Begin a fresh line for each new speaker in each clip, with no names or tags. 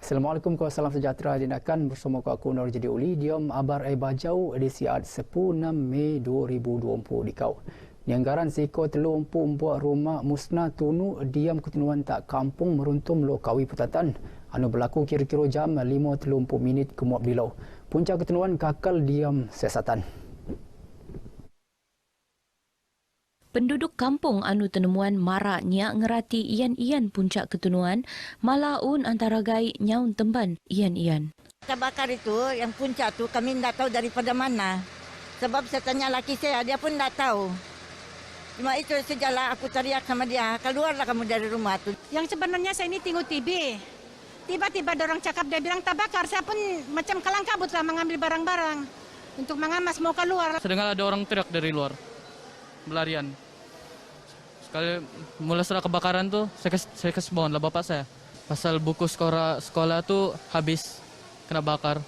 Assalamualaikum, salam sejahtera dinakan bersama aku Nur Jadi Uli. Diam Abar Bajau edisi 10 Mei 2020 di kau. Nianggaran seko telur empu buat rumah musnah tunu diam ketenuan tak kampung meruntum lokawi putatan. Anu berlaku kira-kira jam 5:30 minit kemuat bilau. Puncak ketenuan kakal diam siasatan.
Penduduk kampung anu tenemuan maraknya ngerati ian-ian puncak ketenuan malaun antara gai nyaun temban ian-ian.
Terbakar itu yang puncak tu kami tidak tahu daripada mana. Sebab saya tanya laki saya, dia pun tidak tahu. Cuma itu sejalan aku teriak sama dia, keluarlah kamu dari rumah tu.
Yang sebenarnya saya ini tengok TV. Tiba-tiba orang cakap, dia bilang terbakar. Saya pun macam kalang kabut lah mengambil barang-barang untuk mengamas mau keluar.
Sedengar ada orang teriak dari luar, berlarian. Sekali mulai setelah kebakaran tuh, saya kasih bawaan lah bapak saya. Pasal buku sekolah tuh habis kena bakar.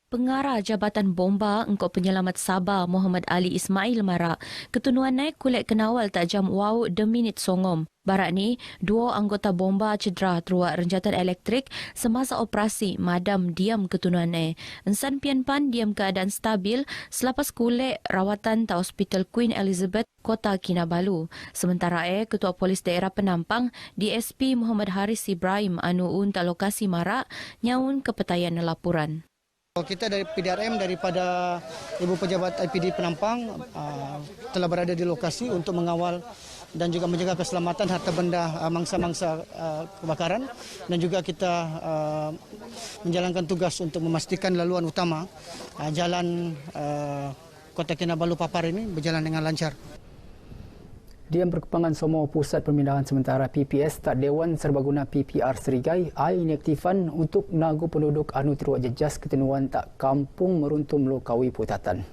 Pengarah Jabatan Bomba Engkau Penyelamat Sabah Muhammad Ali Ismail marak ketenuan naik kulit kenawal tak jam wow deminit songom. Barak ni, 2 anggota bomba cedera teruak renjatan elektrik semasa operasi madam diam ketenuan naik. Ensan Pian Pan diam keadaan stabil selepas kulit rawatan ta Hospital Queen Elizabeth Kota Kinabalu. Sementara Ketua Polis Daerah Penampang DSP Muhammad Haris Ibrahim anu unta lokasi marak nyaun kepetayan laporan.
Kita dari PDRM daripada Ibu Pejabat IPD Penampang telah berada di lokasi untuk mengawal dan juga menjaga keselamatan harta benda mangsa-mangsa kebakaran, dan juga kita menjalankan tugas untuk memastikan laluan utama jalan Kota Kinabalu Papar ini berjalan dengan lancar.
Diam perkembangan semua pusat pemindahan sementara PPS tak Dewan Serbaguna PPR Serigai inaktifan untuk nagu penduduk anu teruak jejas ketenuan tak kampung meruntum lokawi putatan.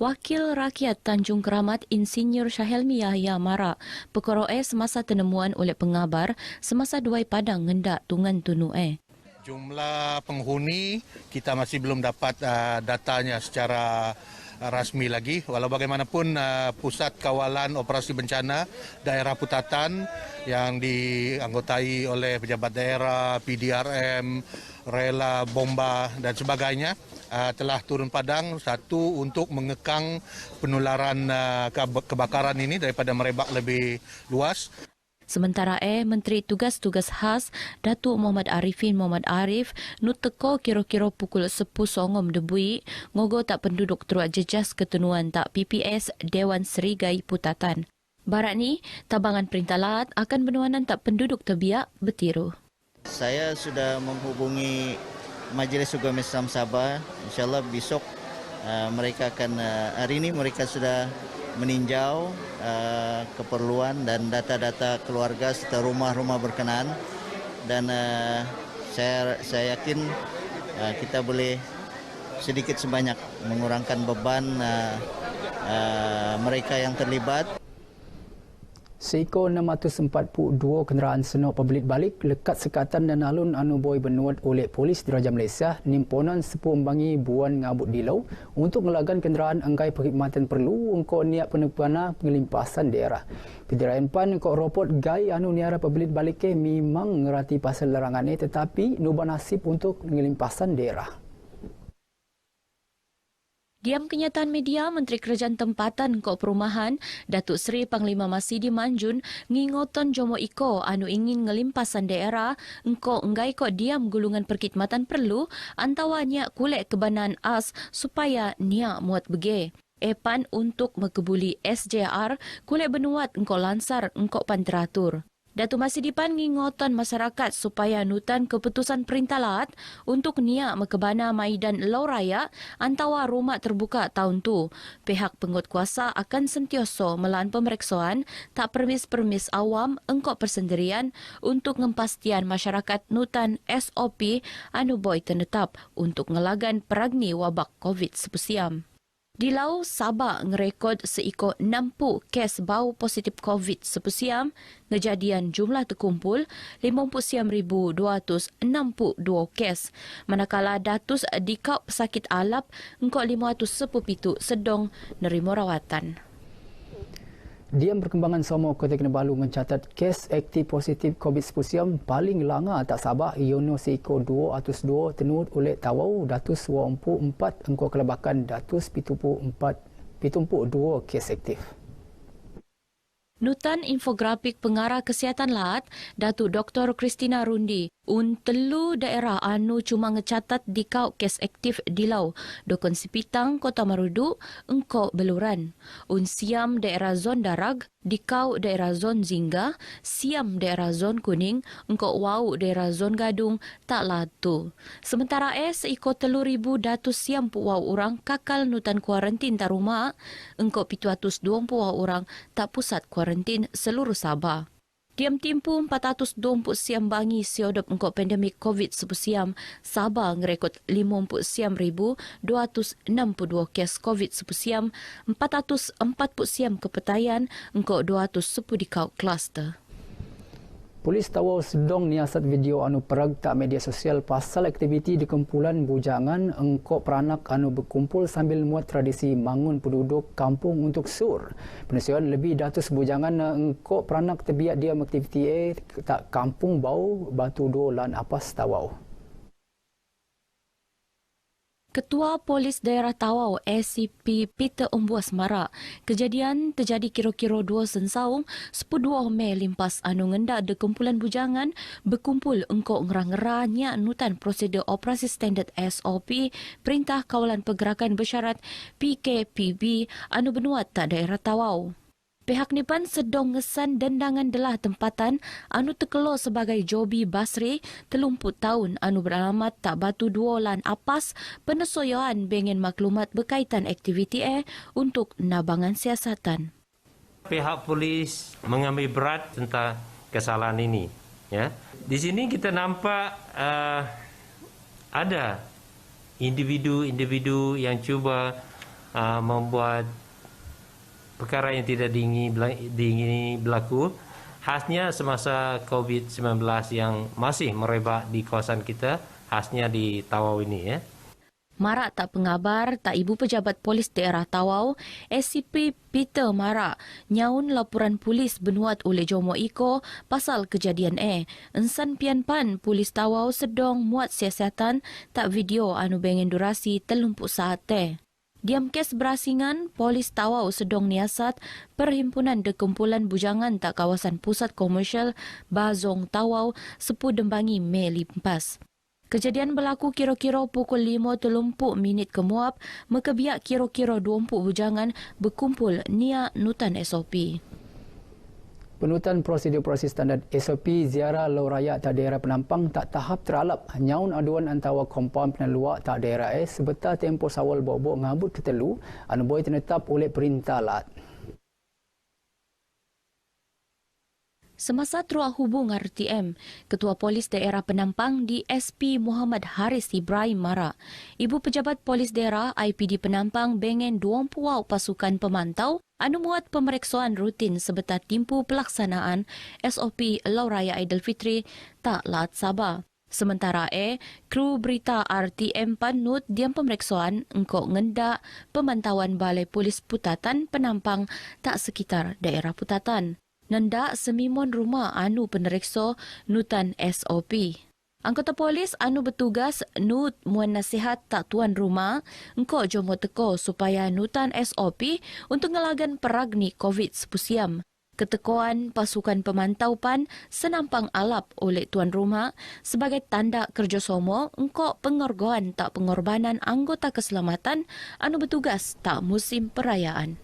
Wakil Rakyat Tanjung Keramat Insinyur Syahelmi Yahya marak perkara semasa tenemuan oleh pengabar semasa duai padang ngendak tungan tunu
Jumlah penghuni kita masih belum dapat datanya secara rasmi lagi. Walau bagaimanapun Pusat Kawalan Operasi Bencana Daerah Putatan yang dianggotai oleh pejabat daerah, PDRM, Rela, Bomba dan sebagainya telah turun padang, satu untuk mengekang penularan kebakaran ini daripada merebak lebih luas.
Sementara Menteri Tugas-Tugas Khas Datuk Muhammad Arifin Muhammad Arif nu teko kira-kira pukul 10 songom debui ngogo tak penduduk teruak jejas ketenuan tak PPS Dewan Serigai Putatan. Barat ni, tabangan Perintah Lahat akan benuanan tak penduduk terbiak bertiru.
Saya sudah menghubungi Majlis Ugama Islam Sabah. InsyaAllah besok mereka akan, hari ini mereka sudah meninjau keperluan dan data-data keluarga serta rumah-rumah berkenaan, dan saya yakin kita boleh sedikit sebanyak mengurangkan beban mereka yang terlibat.
Seekor 642 kenderaan senok pebelit balik lekat sekatan dan alun anu boi benuat oleh polis Diraja Malaysia nimponan sepumbangi buan ngabut dilau untuk melagan kenderaan engkai perkhidmatan perlu untuk niat penepana pengelimpasan daerah. Pidirayan Pan kok ropot gai anu niara pebelit balik memang ngerati pasal larangan ini, tetapi nuba nasib untuk pengelimpasan daerah.
Diam kenyataan media, Menteri Kerajaan Tempatan Kok Perumahan, Datuk Seri Panglima Masidi Manjun, ngingoton Jomo Iko anu ingin ngelimpasan daerah, engkau enggai kok diam gulungan perkhidmatan perlu, antawa niak kulek kebanan as supaya niak muat bege. Pan untuk mekebuli SJR, kulek benuat engkau lansar engkau pan teratur. Datuk Masidi Pan ngingotan masyarakat supaya nutan keputusan Perintah Lahat untuk niak mekebana maidan Lau Raya antawa rumah terbuka tahun tu. Pihak penguatkuasa akan sentioso melan pemeriksaan tak permis-permis awam engkau persendirian untuk ngempastian masyarakat nutan SOP anu boy tenetap untuk ngelagan peragni wabak COVID sepusiam. Di Lau, Sabah ngerekod seiko 60 kes bau positif COVID sepusiam, ngejadian jumlah terkumpul 59,262 kes. Manakala datus dikau pesakit alap, engkau 517 sedong nerima rawatan.
Diam perkembangan semua Kota Kinabalu mencatat kes aktif positif COVID-19 paling lama tak sabar Yono Seiko 202 tenut oleh Tawau Datus 24 engkau kelebakan Datus 74 2 kes aktif.
Nutan infografik pengarah kesihatan LAT, Datuk Dr. Christina Rundi, telu daerah anu cuma ngecatat di kau kes aktif di Lau, Dokon Sipitang, Kota Marudu, engkau Beluran. Siam daerah zon Darag, di kau daerah zon Zingga, Siam daerah zon Kuning, engkau Wau daerah zon Gadung, tak latu. Sementara seiko 3,000 datus siam puau orang kakal nutan kuarantin tak rumah, engkau 720 orang tak pusat kuarantin seluruh Sabah. Diam timpu 420 siam bangi siodop engkau pandemik COVID-19, Sabah ngerekod 50,262 kes COVID-19, 440 siam kepetayan, engkau 210 di kau kluster.
Polis Tawau sedang niasat video anu perag tak media sosial pasal aktiviti di kumpulan bujangan engkau peranak anu berkumpul sambil muat tradisi mangun penduduk kampung untuk sur. Penasihan lebih datus bujangan engkau peranak terbiak diam aktiviti tak kampung bau batu do lan apas Tawau.
Ketua Polis Daerah Tawau ACP Peter Ombuas marak kejadian terjadi kira-kira 2 sensaung 12 Mei limpas anu ngendak de kumpulan bujangan berkumpul engkau ngerang-ngeranya nutan prosedur operasi standard SOP Perintah Kawalan Pergerakan Bersyarat PKPB anu benuat tak daerah Tawau. Pihak Nipan sedang ngesan dendangan delah tempatan anu tekelo sebagai Jobi Basri 30 tahun anu beralamat tak batu 2 lan apas penesoyoan bengen maklumat berkaitan aktiviti untuk nabangan siasatan.
Pihak polis mengambil berat tentang kesalahan ini. Ya. Di sini kita nampak ada individu-individu yang cuba membuat perkara yang tidak diingini berlaku, khasnya semasa COVID-19 yang masih merebak di kawasan kita, khasnya di Tawau ini. Ya.
Marak tak pengabar, tak ibu pejabat polis daerah Tawau, SCP Peter Marak, nyaun laporan polis benuat oleh Jomo Iko pasal kejadian Ensan pian-pan polis Tawau sedang muat siasatan tak video anu bengen durasi 30 saat Diam kes berasingan, Polis Tawau sedang niasat Perhimpunan Dekumpulan Bujangan tak kawasan pusat komersial Bazong Tawau 10 Dembangi Mei limpas. Kejadian berlaku kira-kira pukul 5.30 kemuap, mekebiak kira-kira 20 bujangan berkumpul niat nutan SOP.
Penutan prosedur-prosedur standard SOP ziarah lau raya tak daerah penampang tak tahap teralap. Nyaun aduan antara kompaun peneluak tak daerah sebetar tempoh sawal bobok ngabut ketelu anu boleh tenetap oleh perintah LAT.
Semasa teruak hubung RTM, Ketua Polis Daerah Penampang DSP Muhammad Haris Ibrahim marak. Ibu Pejabat Polis Daerah IPD Penampang bengen 20 pasukan pemantau anu muat pemeriksaan rutin sebetar timpu pelaksanaan SOP Lau Raya Aidilfitri tak LAT Sabah. Sementara kru berita RTM panut diam pemeriksaan engkau ngendak pemantauan Balai Polis Putatan Penampang tak sekitar daerah Putatan. Nendak semimon rumah anu peneriksa nutan SOP. Anggota polis anu bertugas nut muan nasihat tak tuan rumah engkau jomo teko supaya nutan SOP untuk ngelagan peragni COVID-19. Ketekoan pasukan pemantau pan senampang alap oleh tuan rumah sebagai tanda kerjasama engkau pengorgoan tak pengorbanan anggota keselamatan anu bertugas tak musim perayaan.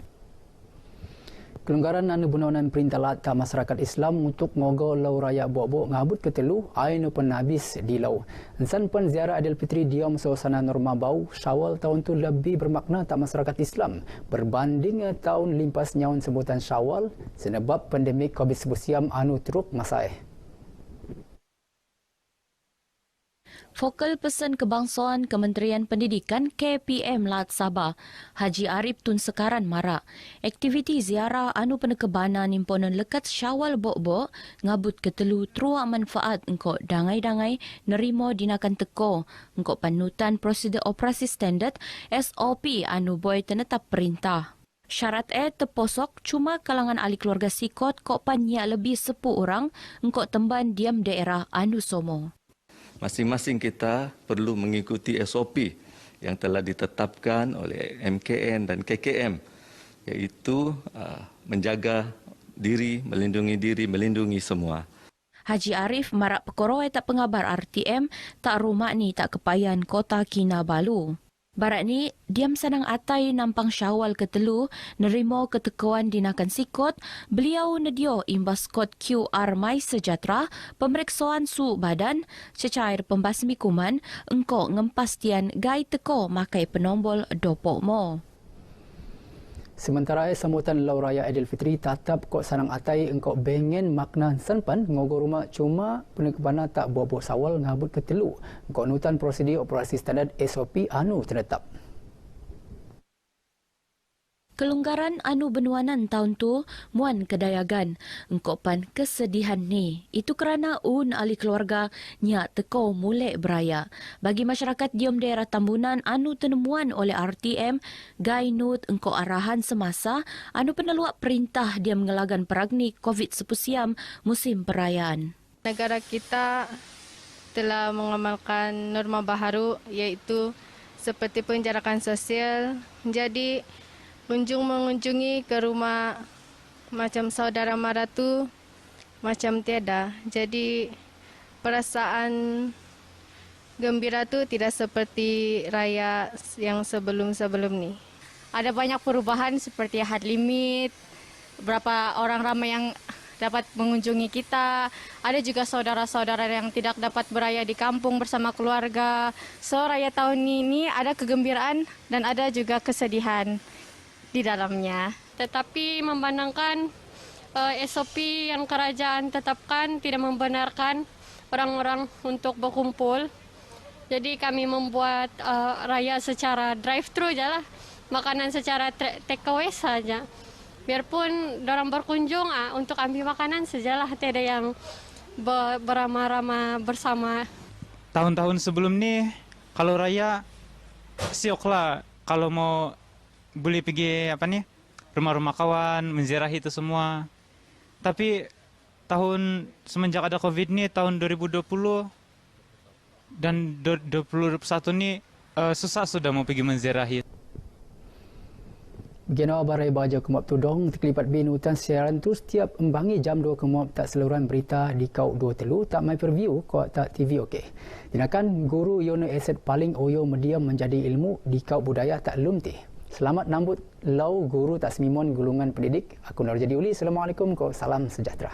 Kelonggaran anu bernawanan perintah LAT masyarakat Islam untuk ngogo lau raya buak-buak ngabut ketelu ainu pun habis di lau. Ensan pun ziarah Aidilfitri diam suasana norma bau Syawal tahun tu lebih bermakna tak masyarakat Islam berbanding tahun limpas nyaun sebutan Syawal sebab pandemik COVID-19 anu teruk masa
Fokal Pesan Kebangsaan Kementerian Pendidikan KPM LAT Sabah, Haji Arif Tun Sekaran marak. Aktiviti ziarah anu penekebanan imponan lekat Syawal Bok-Bok ngabut ketelu teruak manfaat engkau dangai-dangai nerimo dinakan teko engkau panutan prosedur operasi standard SOP anu boy tenetap perintah. Syarat terposok cuma kalangan ahli keluarga sikot kok panyak lebih 10 orang engkau temban diam daerah anu somo.
Masing-masing kita perlu mengikuti SOP yang telah ditetapkan oleh MKN dan KKM, iaitu menjaga diri, melindungi semua.
Haji Arif marak perkara tak pengabar RTM tak rumah ni tak kepayan Kota Kinabalu. Barat ni, diam sanang atai nampang Syawal ke-3 nerimo ketekuan dinakan sikot, beliau nedio imbas kod QR My Sejahtera, pemeriksaan su badan, cecair pembasmi kuman, engkau ngempastian gai teko makai penombol dopok mo.
Sementara sambutan Lau Raya Aidilfitri tatap kok sanang atai engkau bengen makna senpan ngogo rumah cuma penikbana tak buat-buat sawal ngabut ke-3. Engkau nutan prosedur operasi standard SOP anu terletap.
Kelonggaran anu benuanan tahun tu muan kedayagan engkau pan kesedihan ni. Itu kerana ahli keluarga nyak teko mulai beraya. Bagi masyarakat diam daerah Tambunan anu tenemuan oleh RTM, gai nut engkau arahan semasa anu peneluak perintah diam ngelagan peragni COVID sepusiam musim perayaan.
Negara kita telah mengamalkan norma baharu iaitu seperti penjarakan sosial. Jadi mengunjungi ke rumah macam saudara mara tu macam tiada. Jadi perasaan gembira tu tidak seperti raya yang sebelum-sebelum ni.
Ada banyak perubahan seperti had limit, berapa orang ramai yang dapat mengunjungi kita. Ada juga saudara-saudara yang tidak dapat beraya di kampung bersama keluarga. So raya tahun ini ada kegembiraan dan ada juga kesedihan di dalamnya.
Tetapi memandangkan SOP yang kerajaan tetapkan tidak membenarkan orang-orang untuk berkumpul. Jadi kami membuat raya secara drive-thru je lah. Makanan secara take away saja. Biarpun orang berkunjung untuk ambil makanan sajalah, tidak yang beramah-ramah bersama.
Tahun-tahun sebelum ni kalau raya sioklah kalau mau boleh pergi rumah-rumah kawan, menziarahi itu semua. Tapi tahun semenjak ada COVID ni, tahun 2020 dan 2021 ni susah sudah mau pergi menziarahi.
Gena barai baja kemap tudong terkelipat binutan siaran tu setiap embangi jam 2 kemap tak seluruhan berita di kau 2 telu tak mai preview kau tak TV okey. Dinakan guru Yono aset paling oyo medium menjadi ilmu di kau budaya tak lumtih. Selamat nambut Lau Guru Tak Semimon Gulungan Pendidik. Aku Nur Jadi Uli. Assalamualaikum. Salam sejahtera.